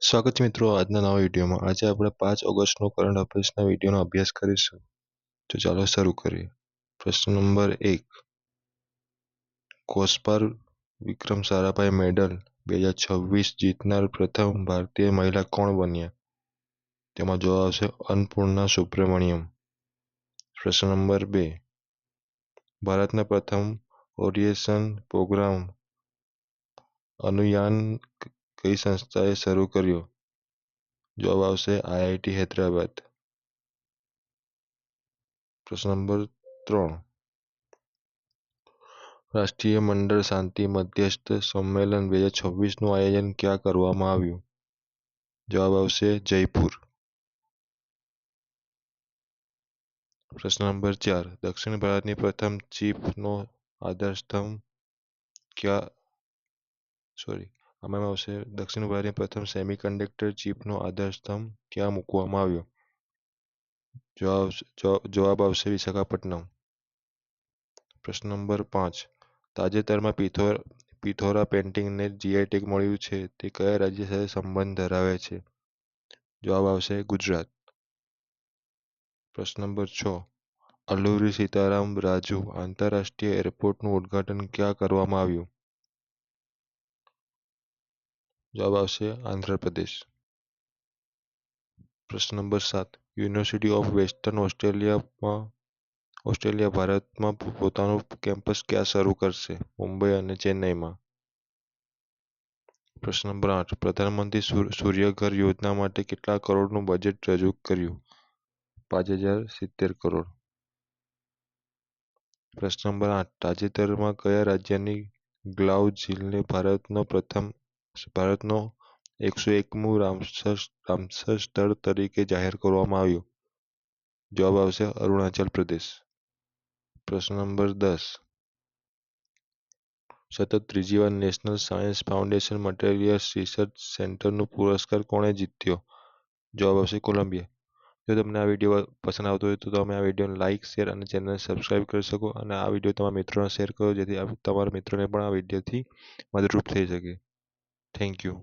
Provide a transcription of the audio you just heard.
સ્વાગત છે મિત્રો આજના નવા વિડીયોમાં। આજે આપણે 5 ઓગસ્ટનો કરંટ અફેર્સના વિડીયોનો અભ્યાસ કરીશું। તો ચાલો શરૂ કરીએ। પ્રશ્ન નંબર 1, કોસ્પાર વિક્રમ સારાભાઈ મેડલ 2026 જીતનાર પ્રથમ ભારતીય મહિલા કોણ બન્યા? તેમાં જવાબ આવશે અન્નપૂર્ણા સુબ્રમણ્યમ। પ્રશ્ન નંબર 2, ભારતના પ્રથમ ઓરિએન્ટેશન પ્રોગ્રામ અનુયાન કઈ સંસ્થાએ શરૂ કર્યો? જવાબ આવશે IIT હૈદરાબાદ। પ્રશ્ન નંબર 3, રાષ્ટ્રીય મંડળ શાંતિ મધ્યસ્થ સંમેલન 2026નું આયોજન ક્યાં કરવામાં આવ્યું? જવાબ આવશે જયપુર। પ્રશ્ન નંબર 4, દક્ષિણ ભારતની પ્રથમ ચિપનો આધારસ્તંભ દક્ષિણ ભારતની પ્રથમ સેમિકન્ડક્ટર ચિપનો આધારસ્તંભ ક્યાં મૂકવામાં આવ્યો? જવાબ આવશે વિશાખાપટ્ટનમ। પ્રશ્ન નંબર 5, તાજેતરમાં પિથોરા પેઇન્ટિંગને GI ટેગ મળ્યું છે તે કયા રાજ્ય સાથે સંબંધ ધરાવે છે? જવાબ આવશે ગુજરાત। પ્રશ્ન નંબર 6, અલ્લુરી સીતારામ રાજુ આંતરરાષ્ટ્રીય એરપોર્ટનું ઉદ્ઘાટન ક્યાં કરવામાં આવ્યું? જવાબ આવશે આંધ્રપ્રદેશ। પ્રશ્ન number 7, university of western Australia ભારતમાં પોતાનું કેમ્પસ ક્યાં શરૂ કરશે? મુંબઈ અને ચેન્નઈમાં। પ્રશ્ન નંબર 8, પ્રધાનમંત્રી સૂર્યઘર યોજના માટે કેટલા કરોડનું બજેટ રજૂ કર્યું? 5070 કરોડ। પ્રશ્ન નંબર 8, તાજેતરમાં કયા રાજ્યની ગ્લાઉ ઝીલને ભારતનો 101મું રામસર સ્થળ તરીકે જાહેર કરવામાં આવ્યું? જવાબ આવશે અરુણાચલ પ્રદેશ। પ્રશ્ન નંબર 10, સતત ત્રીજી વાર national science foundation materials research સેન્ટરનો પુરસ્કાર કોણે જીત્યો? જવાબ આવશે કોલંબિયા। જો તમને આ વિડીયો પસંદ આવતો હોય તો તમે આ વિડીયોને લાઇક, શેર અને ચેનલને સબસ્ક્રાઇબ કરી શકો અને આ વિડીયો તમારા મિત્રોને શેર કરો જેથી તમારા મિત્રોને પણ આ વિડીયોથી મદદરૂપ થઈ શકે। Thank you.